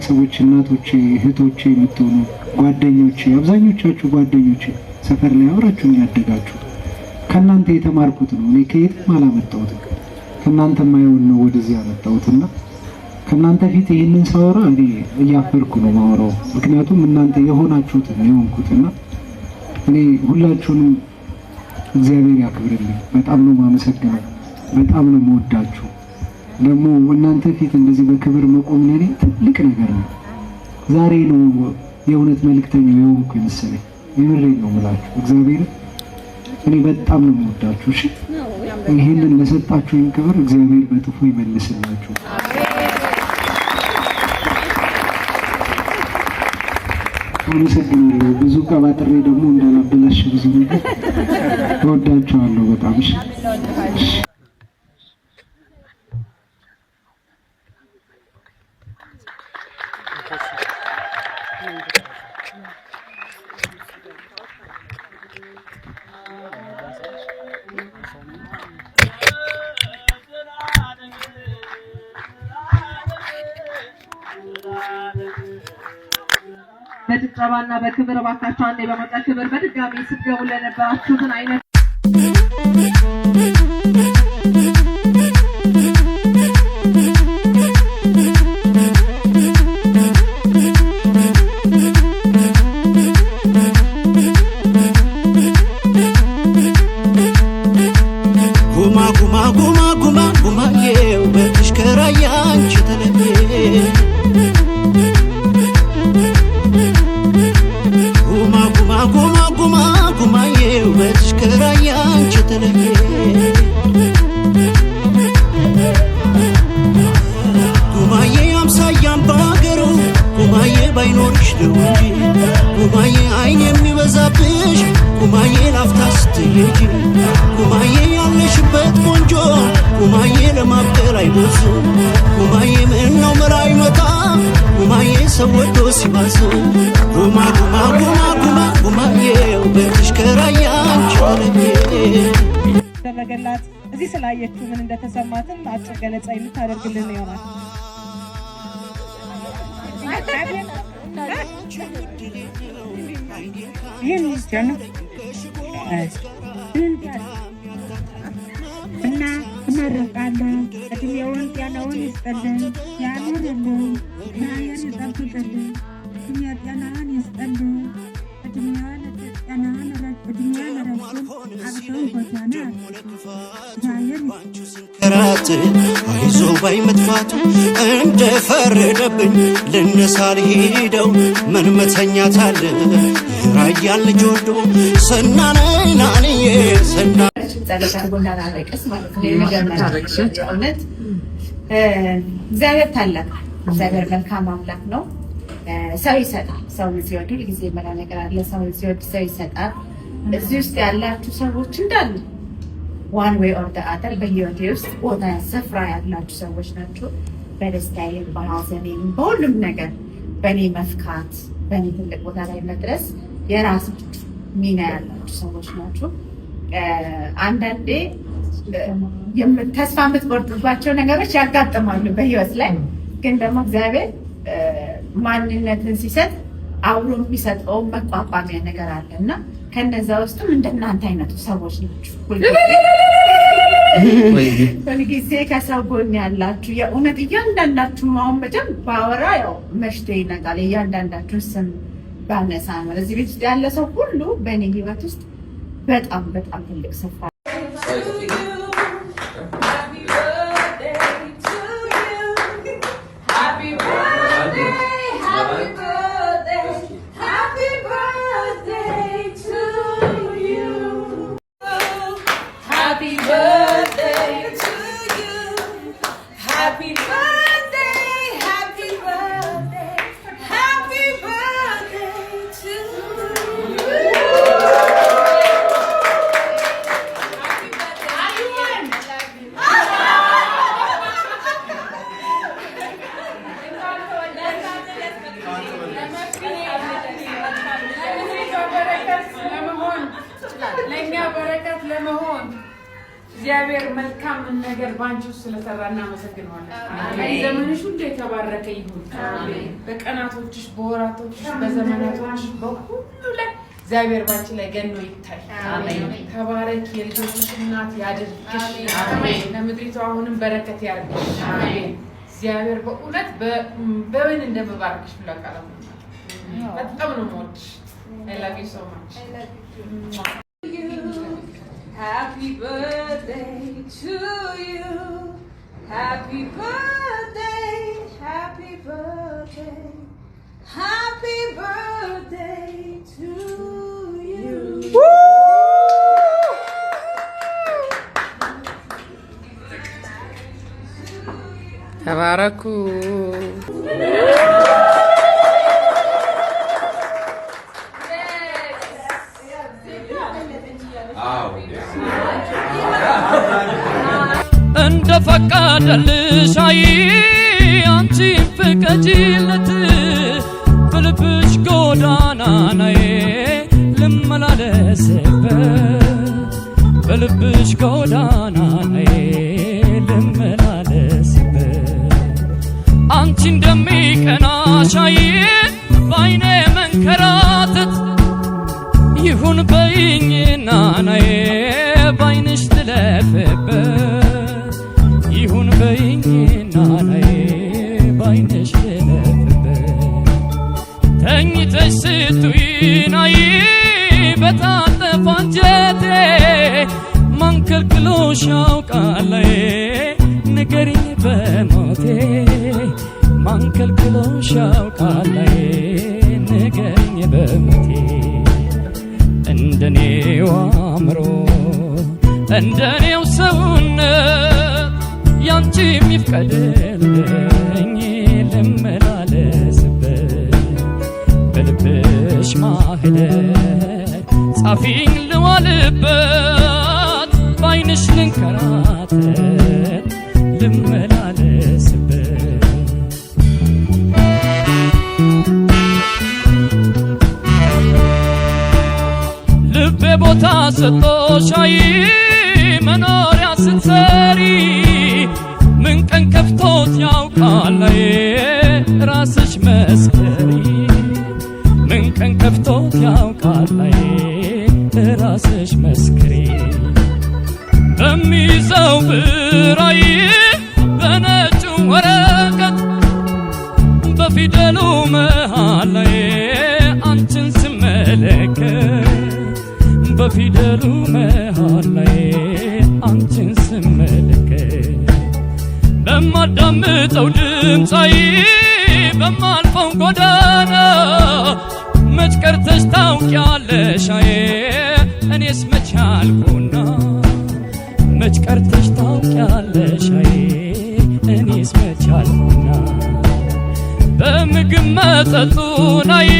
ቤተሰቦች እናቶቼ እህቶቼ የምትሆኑ ጓደኞቼ አብዛኞቻችሁ ጓደኞቼ ሰፈር ላይ አብራችሁኝ ያደጋችሁ ከናንተ የተማርኩት ነው። እኔ ከየትም አላመጣሁትም ከናንተ ማየውን ነው ወደዚህ ያመጣሁትና ከናንተ ፊት ይሄንን ሳወራ እኔ እያፈርኩ ነው ማወራው። ምክንያቱም እናንተ የሆናችሁት ነው የሆንኩትና እኔ ሁላችሁንም እግዚአብሔር ያክብርልኝ። በጣም ነው ማመሰግነው። በጣም ነው የምወዳችሁ። ደግሞ እናንተ ፊት እንደዚህ በክብር መቆም ለኔ ትልቅ ነገር ነው። ዛሬ ነው የእውነት መልእክተኛ የሆንኩ መሰለኝ። የምሬን ነው የምላችሁ እግዚአብሔር እኔ በጣም ነው የምወዳችሁ። እሺ ይሄንን ለሰጣችሁኝ ክብር እግዚአብሔር በጥፉ ይመልስላችሁ። አመሰግናለሁ። ብዙ ቀባጥሬ ደግሞ እንዳላበላሽ ብዙ ነገር እወዳችኋለሁ በጣም። እሺ በጭብጨባና በክብር ባካችሁ አንዴ በመጣ ክብር በድጋሚ ስትገቡ ለነበራችሁትን አይነት ጉማዬ አይን የሚበዛብሽ ጉማዬ ላፍታስትየጂ ጉማዬ ያለሽበት ቆንጆ ጉማዬ ለማብቀል አይቦዝ ጉማዬ ምነው መላይ መጣ ጉማዬ ሰው ወዶ ሲባዝ ጉማ ጉማ ጉማ ጉማ ጉማዬ ውበትሽ ከራያንቺ አለሜ ተደረገላት። እዚህ ስላየችው ምን እንደተሰማትም አጭር ገለጻ የምታደርግልን ይሆናል። ይህን ጀነ እና እመርቃለሁ። እድሜውን ጤናውን ይስጠልን ያኑርልን፣ ናየን ይጠብቅልን፣ እድሜ ጤናን ይስጠልን፣ እድሜዋን ጤናን እድሜዋን ረጅም አብተው ጎዳና ናየን ከራት አይዞ ባይ መጥፋቱ እንደፈረደብኝ ልነሳ ልሄደው ምን መተኛታለ ራያል ልጅ ወዶ ሰናነይ ናንዬ ሰና እግዚአብሔር ታላቅ እግዚአብሔር መልካም አምላክ ነው። ሰው ይሰጣል። ሰው ሲወድ ጊዜ መላ ነገር አለ። ሰው ሲወድ ሰው ይሰጣል። እዚህ ውስጥ ያላችሁ ሰዎች እንዳሉ ዋን ዌይ ኦር ዘ አዘር በህይወቴ ውስጥ ቦታ ስፍራ ያላችሁ ሰዎች ናቸው። በደስታዬም በሐዘኔም በሁሉም ነገር በእኔ መፍካት በእኔ ትልቅ ቦታ ላይ መድረስ የራሳችሁ ሚና ያላችሁ ሰዎች ናቸው። አንዳንዴ ተስፋ የምትቆርጡባቸው ነገሮች ያጋጥማሉ በህይወት ላይ። ግን ደግሞ እግዚአብሔር ማንነትን ሲሰጥ አብሮ የሚሰጠው መቋቋሚያ ነገር አለ እና ከነዛ ውስጥም እንደናንተ አይነቱ ሰዎች ናችሁ። ሁልጊዜ ከሰው ጎን ያላችሁ የእውነት እያንዳንዳችሁ አሁን መቼም ባወራ ያው መሽቶ ይነጋል። እያንዳንዳችሁ ስም ባነሳ ነው እዚህ ቤት ውስጥ ያለ ሰው ሁሉ በእኔ ህይወት ውስጥ በጣም በጣም ትልቅ ስፍራ እግዚአብሔር መልካም ነገር ባንቺ ስለሰራ እናመሰግናለን። አሜን። ዘመንሽ ሁሉ የተባረከ ይሁን። አሜን። በቀናቶችሽ፣ በወራቶችሽ፣ በዘመናቶችሽ በሁሉ ላይ እግዚአብሔር ባንቺ ላይ ገኖ ይታይ። አሜን። ተባረክ። የልጆችሽ እናት ያድርግሽ። አሜን። ለምድሪቱ አሁንም በረከት ያርግሽ። አሜን። እግዚአብሔር በእውነት በምን እንደምባርክሽ ብላ ቃል ነው። በጣም ነው የምወድሽ። I love you so much. I love you. Happy birthday to you. Happy birthday. Happy birthday. Happy birthday to you. Tabaraku. እንደ ፈቀደልሽ አይ አንቺን ፍቀጂለት በልብሽ ጎዳና ነይ ልመላለስበት በልብሽ ጎዳና ነይ ልመላለስበት አንቺ እንደሚቀናሽ አይ ባይኔ መንከራተት ይሁን በይኝና ነይ ባይንሽ ትለፍበት ይሁን በይኝና ነይ ባይንሽ ትለፍበት ተኝተሽ ስትይ ነይ በታጠፋ አንጀቴ ማን ከልክሎሽ ያውቃል ንገሪኝ በሞቴ ማን ከልክሎሽ ያውቃል ንገሪኝ በሞቴ እንደኔው አእምሮ እንደኔው ሰውነት ያንቺ የሚፍቀድልኝ ልመላለስበት በልብሽ ማህደር ጻፊኝ ልዋልበት ባይንሽ ልንከራተት ልመላለስበት ልቤ ቦታ ሰጥቶሽ አይ መኖሪያ ስትሰሪ ምን ቀን ከፍቶት ያውቃል ራስሽ መስከሪ ምን ቀን ከፍቶት ያውቃል ራስሽ መስከሪ በሚይዘው ብራይ በነጩ ወረቀት በፊደሉ መሃል ላይ አንቺን ስመለከት በፊደሉ መሃል ላይ አንቺን ስመለከት በማዳምጠው ድምፃይ በማልፈው ጎዳና መች ቀርተሽ ታውቂያለሽ አይ እኔስ መች አልኩና መች ቀርተሽ ታውቂያለሽ አይ እኔስ መች አልኩና በምግብ መጠጡን አይ